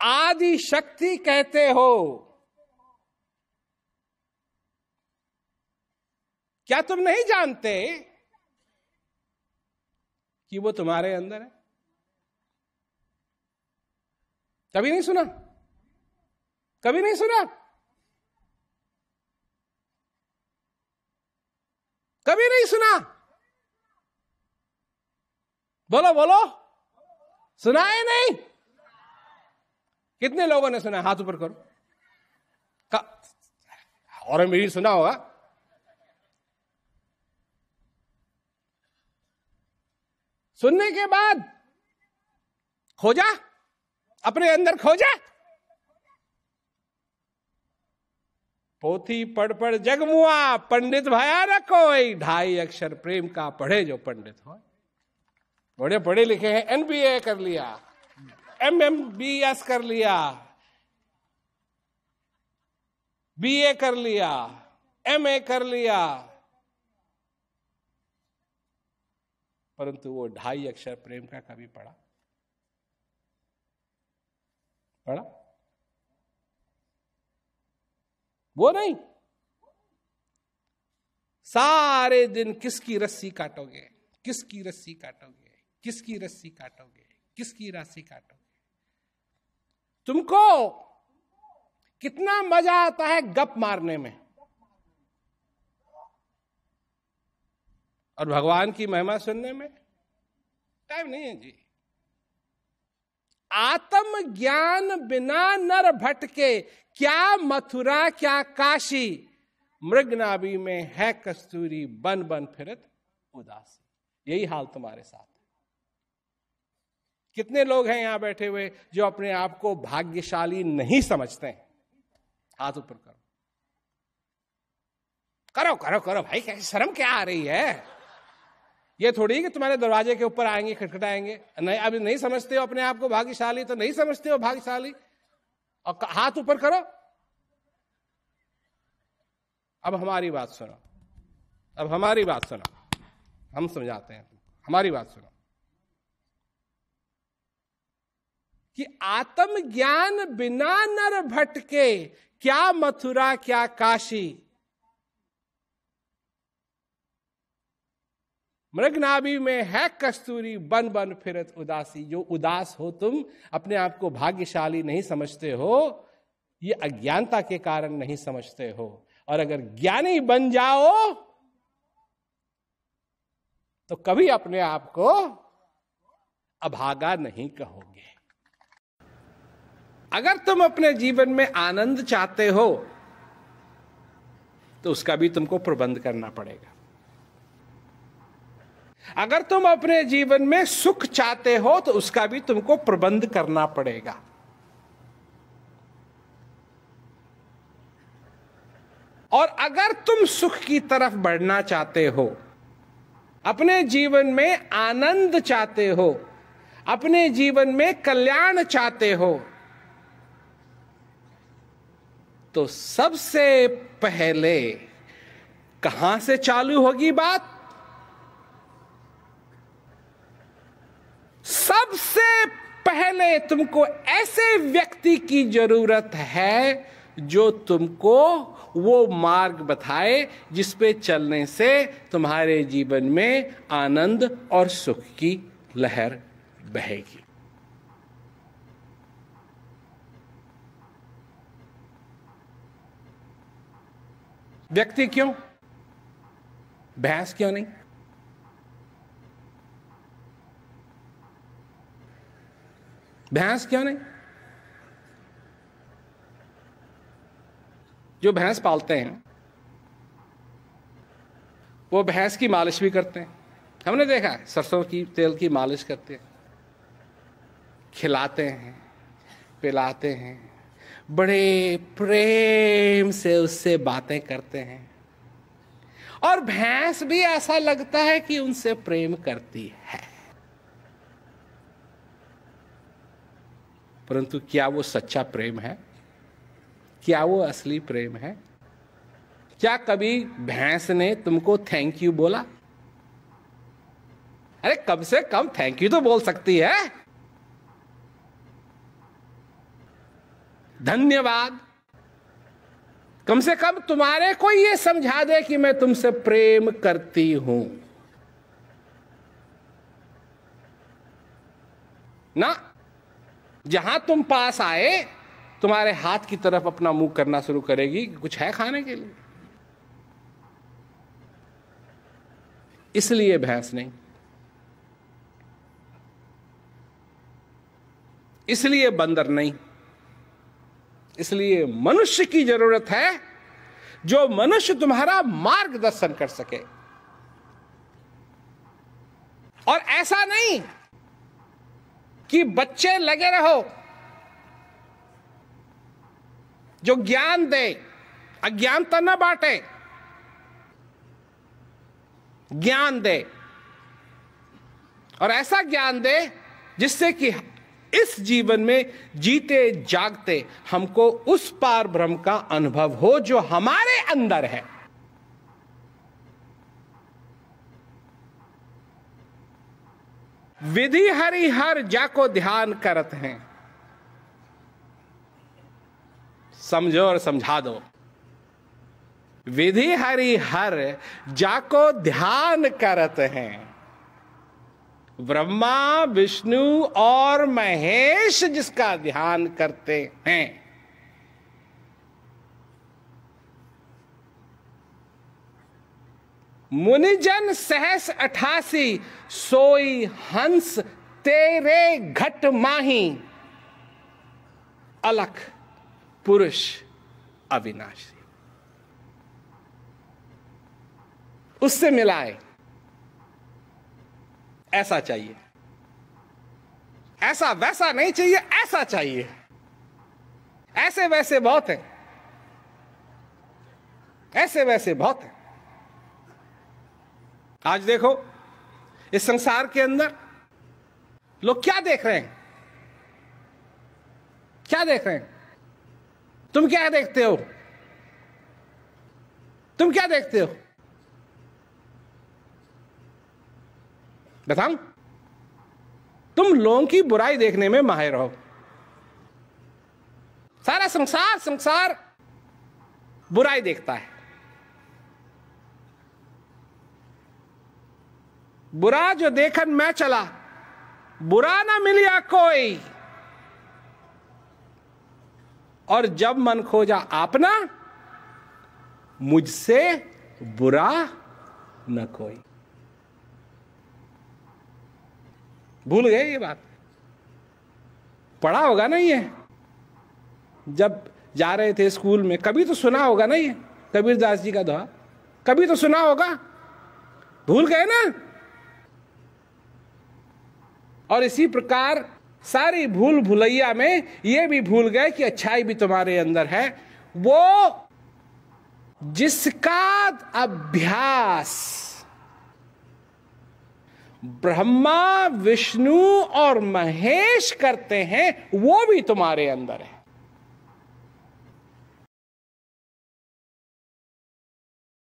आदि शक्ति कहते हो, क्या तुम नहीं जानते कि वो तुम्हारे अंदर है? कभी नहीं सुना? कभी नहीं सुना? कभी नहीं सुना? बोलो बोलो, सुना है नहीं? कितने लोगों ने सुना? हाथ ऊपर करो। और मेरी सुना होगा। सुनने के बाद खोजा, अपने अंदर खोजा। पोथी पढ़ पढ़ जग मुआ, पंडित भया न कोई, 2.5 अक्षर प्रेम का पढ़े जो पंडित हो। बड़े पढ़े लिखे हैं, MBA कर लिया, MMBS कर लिया, BA कर लिया, MA कर लिया, परंतु वो 2.5 अक्षर प्रेम का कभी पढ़ा? वो नहीं। सारे दिन किसकी रस्सी काटोगे, किसकी रस्सी काटोगे, किसकी रस्सी काटोगे, किसकी रस्सी काटोगे? तुमको कितना मजा आता है गप मारने में, और भगवान की महिमा सुनने में टाइम नहीं है जी। आत्म ज्ञान बिना नर भटके, क्या मथुरा क्या काशी, मृग नाभि में है कस्तूरी, बन बन फिरत उदासी। यही हाल तुम्हारे साथ है। कितने लोग हैं यहां बैठे हुए जो अपने आप को भाग्यशाली नहीं समझते हैं? हाथ ऊपर करो। करो करो करो भाई, क्या शर्म क्या आ रही है? ये थोड़ी कि तुम्हारे दरवाजे के ऊपर आएंगे, खटखटाएंगे। नहीं, अभी नहीं समझते हो अपने आप को भाग्यशाली, तो नहीं समझते हो भाग्यशाली। और हाथ ऊपर करो। अब हमारी बात सुनो, अब हमारी बात सुनो, हम समझाते हैं। हमारी बात सुनो कि आत्म ज्ञान बिना नर भटके, क्या मथुरा क्या काशी, मृग नाभि में है कस्तूरी, बन बन फिरत उदासी। जो उदास हो तुम, अपने आप को भाग्यशाली नहीं समझते हो, ये अज्ञानता के कारण नहीं समझते हो। और अगर ज्ञानी बन जाओ तो कभी अपने आप को अभागा नहीं कहोगे। अगर तुम अपने जीवन में आनंद चाहते हो तो उसका भी तुमको प्रबंध करना पड़ेगा। अगर तुम अपने जीवन में सुख चाहते हो तो उसका भी तुमको प्रबंध करना पड़ेगा। और अगर तुम सुख की तरफ बढ़ना चाहते हो, अपने जीवन में आनंद चाहते हो, अपने जीवन में कल्याण चाहते हो, तो सबसे पहले कहां से चालू होगी बात? सबसे पहले तुमको ऐसे व्यक्ति की जरूरत है जो तुमको वो मार्ग बताए जिस पे चलने से तुम्हारे जीवन में आनंद और सुख की लहर बहेगी। व्यक्ति क्यों? भैंस क्यों नहीं? भैंस क्यों नहीं? जो भैंस पालते हैं वो भैंस की मालिश भी करते हैं। हमने देखा है, सरसों की तेल की मालिश करते हैं, खिलाते हैं, पिलाते हैं, बड़े प्रेम से उससे बातें करते हैं, और भैंस भी ऐसा लगता है कि उनसे प्रेम करती है। परंतु क्या वो सच्चा प्रेम है? क्या वो असली प्रेम है? क्या कभी भैंस ने तुमको थैंक यू बोला? अरे कम से कम थैंक यू तो बोल सकती है। धन्यवाद। कम से कम तुम्हारे को ये समझा दे कि मैं तुमसे प्रेम करती हूं ना। जहां तुम पास आए तुम्हारे हाथ की तरफ अपना मुंह करना शुरू करेगी, कुछ है खाने के लिए। इसलिए भैंस नहीं, इसलिए बंदर नहीं, इसलिए मनुष्य की जरूरत है, जो मनुष्य तुम्हारा मार्गदर्शन कर सके। और ऐसा नहीं कि बच्चे लगे रहो, जो ज्ञान दे, अज्ञानता न बांटे, ज्ञान दे, और ऐसा ज्ञान दे जिससे कि इस जीवन में जीते जागते हमको उस पार ब्रह्म का अनुभव हो जो हमारे अंदर है। विधि हरिहर जाको ध्यान करत हैं। समझो और समझा दो। विधि हरिहर जाको ध्यान करत हैं। ब्रह्मा विष्णु और महेश जिसका ध्यान करते हैं। मुनिजन सहस 88 सोई हंस तेरे घट माही। अलख पुरुष अविनाशी। उससे मिलाए। ऐसा चाहिए, ऐसा वैसा नहीं चाहिए, ऐसा चाहिए। ऐसे वैसे बहुत हैं, ऐसे वैसे बहुत हैं। आज देखो इस संसार के अंदर लोग क्या देख रहे हैं, क्या देख रहे हैं? तुम क्या देखते हो? तुम क्या देखते हो? बताऊं? तुम लोगों की बुराई देखने में माहिर हो। सारा संसार बुराई देखता है। बुरा जो देखन मैं चला, बुरा ना मिलिया कोई। और जब मन खोजा आपना, मुझसे बुरा न कोई। भूल गए ये बात? पढ़ा होगा ना ये, जब जा रहे थे स्कूल में, कभी तो सुना होगा ना ये कबीरदास जी का दोहा, कभी तो सुना होगा। भूल गए ना? और इसी प्रकार सारी भूल भुलैया में ये भी भूल गए कि अच्छाई भी तुम्हारे अंदर है। वो जिसका अभ्यास ब्रह्मा विष्णु और महेश करते हैं, वो भी तुम्हारे अंदर है।